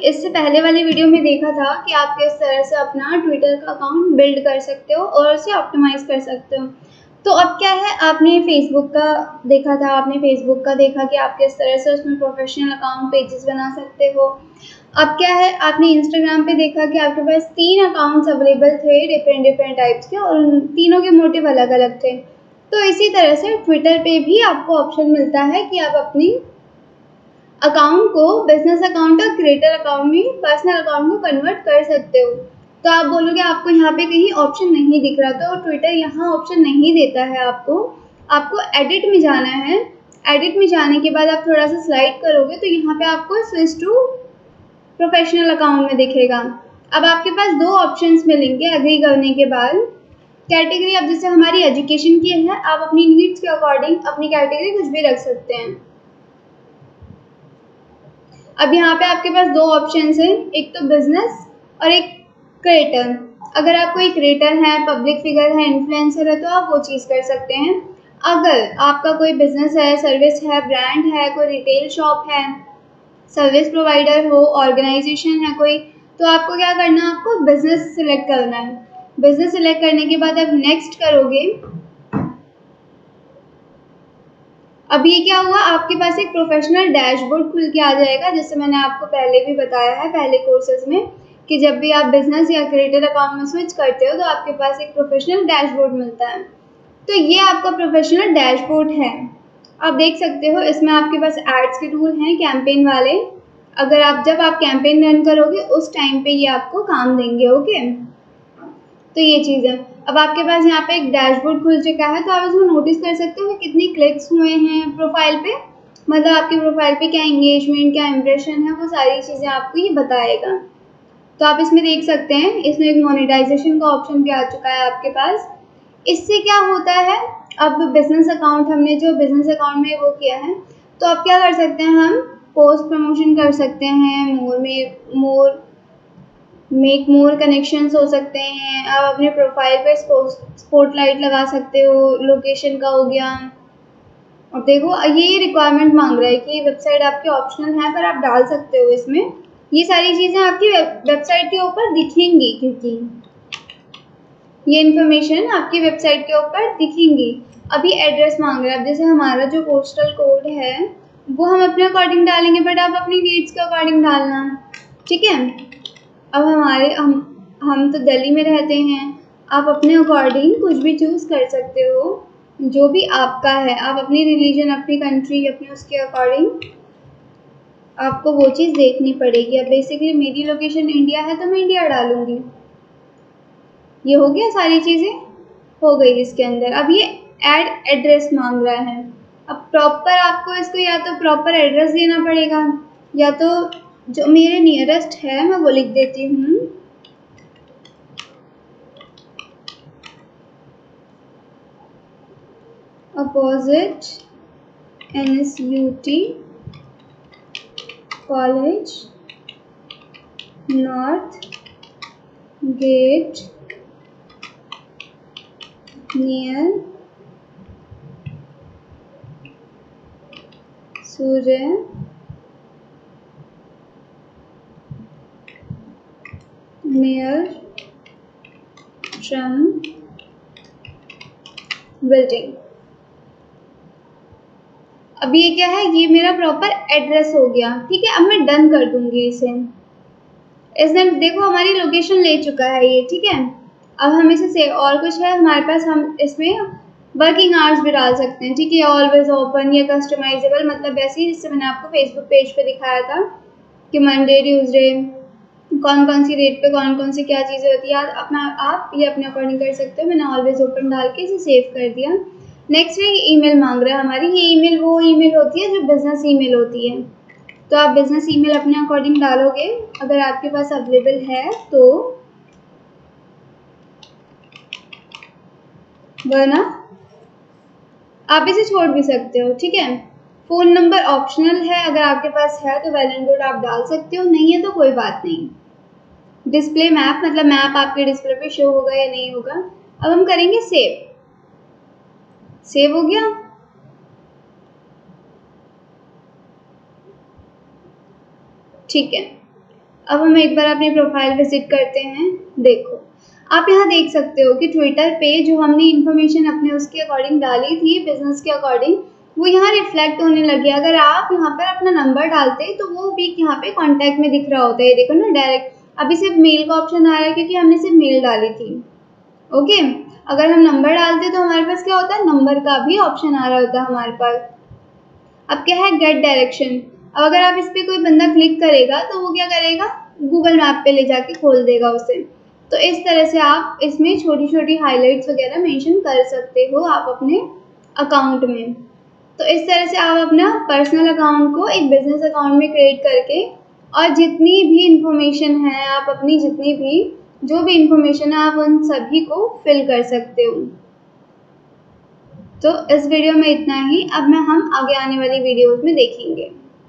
इससे पहले वाली वीडियो में देखा था कि आप किस तरह से अपना ट्विटर का अकाउंट बिल्ड कर सकते हो और उसे ऑप्टिमाइज कर सकते हो। तो अब क्या है, आपने फेसबुक का देखा था, आपने फेसबुक का देखा कि आप किस तरह से उसमें प्रोफेशनल अकाउंट पेजेस बना सकते हो। अब क्या है, आपने इंस्टाग्राम पे देखा कि आपके पास 3 अकाउंट्स अवेलेबल थे डिफरेंट डिफरेंट टाइप्स के, और उन तीनों के मोटिव अलग अलग थे। तो इसी तरह से ट्विटर पे भी आपको ऑप्शन मिलता है कि आप अपनी अकाउंट को बिजनेस अकाउंट और क्रिएटर अकाउंट में पर्सनल अकाउंट को कन्वर्ट कर सकते हो। तो आप बोलोगे आपको यहाँ पे कहीं ऑप्शन नहीं दिख रहा, तो ट्विटर यहाँ ऑप्शन नहीं देता है आपको। आपको एडिट में जाना है। एडिट में जाने के बाद आप थोड़ा सा स्लाइड करोगे तो यहाँ पे आपको स्विच टू प्रोफेशनल अकाउंट में दिखेगा। अब आपके पास 2 ऑप्शंस मिलेंगे एग्री करने के बाद। कैटेगरी, अब जैसे हमारी एजुकेशन की है, आप अपनी नीड्स के अकॉर्डिंग अपनी कैटेगरी कुछ भी रख सकते हैं। अब यहाँ पे आपके पास 2 ऑप्शंस हैं, एक तो बिजनेस और एक क्रिएटर। अगर आप कोई क्रिएटर है, पब्लिक फिगर है, इन्फ्लुएंसर है, तो आप वो चीज़ कर सकते हैं। अगर आपका कोई बिजनेस है, सर्विस है, ब्रांड है, कोई रिटेल शॉप है, सर्विस प्रोवाइडर हो, ऑर्गेनाइजेशन है कोई, तो आपको क्या करना है, आपको बिजनेस सिलेक्ट करना है। बिजनेस सिलेक्ट करने के बाद आप नेक्स्ट करोगे। अब ये क्या हुआ, आपके पास एक प्रोफेशनल डैशबोर्ड खुल के आ जाएगा, जैसे मैंने आपको पहले भी बताया है पहले कोर्सेज में कि जब भी आप बिजनेस या क्रिएटर अकाउंट में स्विच करते हो तो आपके पास एक प्रोफेशनल डैशबोर्ड मिलता है। तो ये आपका प्रोफेशनल डैशबोर्ड है। आप देख सकते हो इसमें आपके पास एड्स के टूल हैं, कैंपेन वाले। अगर आप जब आप कैंपेन रन करोगे उस टाइम पे ये आपको काम देंगे। ओके, तो ये चीज़ है। अब आपके पास यहाँ पे एक डैशबोर्ड खुल चुका है, तो आप इसमें नोटिस कर सकते हो कि कितनी क्लिक्स हुए हैं प्रोफाइल पे, मतलब आपकी प्रोफाइल पे क्या एंगेजमेंट, क्या इम्प्रेशन है, वो सारी चीज़ें आपको ये बताएगा। तो आप इसमें देख सकते हैं, इसमें एक मोनेटाइजेशन का ऑप्शन भी आ चुका है आपके पास। इससे क्या होता है, अब बिजनेस अकाउंट हमने जो बिजनेस अकाउंट में वो किया है, तो आप क्या कर सकते हैं, हम पोस्ट प्रमोशन कर सकते हैं, मोर मेक मोर कनेक्शंस हो सकते हैं। आप अपने प्रोफाइल पे स्पॉटलाइट लगा सकते हो, लोकेशन का हो गया। अब देखो ये रिक्वायरमेंट मांग रहा है कि वेबसाइट आपकी ऑप्शनल है, पर आप डाल सकते हो इसमें। ये सारी चीज़ें आपकी वेबसाइट के ऊपर दिखेंगी, क्योंकि ये इन्फॉर्मेशन आपकी वेबसाइट के ऊपर दिखेंगी। अभी एड्रेस मांग रहा है, अब जैसे हमारा जो पोस्टल कोड है वो हम अपने अकॉर्डिंग डालेंगे, बट आप अपनी नीड्स के अकॉर्डिंग डालना, ठीक है। अब हम तो दिल्ली में रहते हैं, आप अपने अकॉर्डिंग कुछ भी चूज़ कर सकते हो, जो भी आपका है। आप अपनी रिलीजन, अपनी कंट्री, अपने उसके अकॉर्डिंग आपको वो चीज़ देखनी पड़ेगी। अब बेसिकली मेरी लोकेशन इंडिया है तो मैं इंडिया डालूंगी। ये हो गया, सारी चीज़ें हो गई इसके अंदर। अब ये ऐड एड्रेस मांग रहा है। अब प्रॉपर आपको इसको या तो प्रॉपर एड्रेस देना पड़ेगा, या तो जो मेरे नियरेस्ट है मैं वो लिख देती हूँ। Opposite NSUT college, north gate, near Surya mayor Trump building. अब ये क्या है, ये मेरा प्रॉपर एड्रेस हो गया, ठीक है। अब मैं डन कर दूंगी इसे। इसने देखो हमारी लोकेशन ले चुका है ये, ठीक है। अब हम इसे सेव, और कुछ है हमारे पास, हम इसमें वर्किंग आवर्स भी डाल सकते हैं, ठीक है। ऑलवेज ओपन या कस्टमाइजेबल, मतलब ऐसे ही जैसे मैंने आपको फेसबुक पेज पे दिखाया था कि मंडे ट्यूसडे कौन कौन सी डेट पे कौन कौन सी क्या चीज़ें होती है, आप ये अपने अकॉर्डिंग कर सकते हो। मैंने ऑलवेज ओपन डाल के इसे सेव कर दिया। नेक्स्ट में ईमेल मांग रहा है हमारी। ये ईमेल वो ईमेल होती है जो बिजनेस ईमेल होती है, तो आप बिजनेस ईमेल अपने अकॉर्डिंग डालोगे अगर आपके पास अवेलेबल है तो, वरना आप इसे छोड़ भी सकते हो, ठीक है। फ़ोन नंबर ऑप्शनल है, अगर आपके पास है तो वेल एंड गुड, आप डाल सकते हो, नहीं है तो कोई बात नहीं। डिस्प्ले मैप, मतलब मैप आपके डिस्प्ले पे शो होगा या नहीं होगा। अब हम करेंगे सेव। सेव हो गया। ठीक है। अब हम एक बार अपनी प्रोफाइल विजिट करते हैं। देखो, आप यहाँ देख सकते हो कि ट्विटर पे जो हमने इन्फॉर्मेशन अपने उसके अकॉर्डिंग डाली थी, बिजनेस के अकॉर्डिंग, वो यहाँ रिफ्लेक्ट होने लगी। अगर आप यहाँ पर अपना नंबर डालते तो वो भी यहाँ पे कॉन्टैक्ट में दिख रहा होता है। ये देखो ना, डायरेक्ट अभी सिर्फ मेल का ऑप्शन आ रहा है क्योंकि हमने सिर्फ मेल डाली थी। ओके, अगर हम नंबर डालते तो हमारे पास क्या होता है, नंबर का भी ऑप्शन आ रहा होता है हमारे पास। अब क्या है, गेट डायरेक्शन। अब अगर आप इस पर कोई बंदा क्लिक करेगा तो वो क्या करेगा, गूगल मैप पे ले जाके खोल देगा उसे। तो इस तरह से आप इसमें छोटी छोटी हाइलाइट्स वगैरह मेंशन कर सकते हो आप अपने अकाउंट में। तो इस तरह से आप अपना पर्सनल अकाउंट को एक बिजनेस अकाउंट में क्रिएट करके और जितनी भी इंफॉर्मेशन है, आप अपनी जितनी भी जो भी इंफॉर्मेशन है, आप उन सभी को फिल कर सकते हो। तो इस वीडियो में इतना ही। अब हम आगे आने वाली वीडियोस में देखेंगे।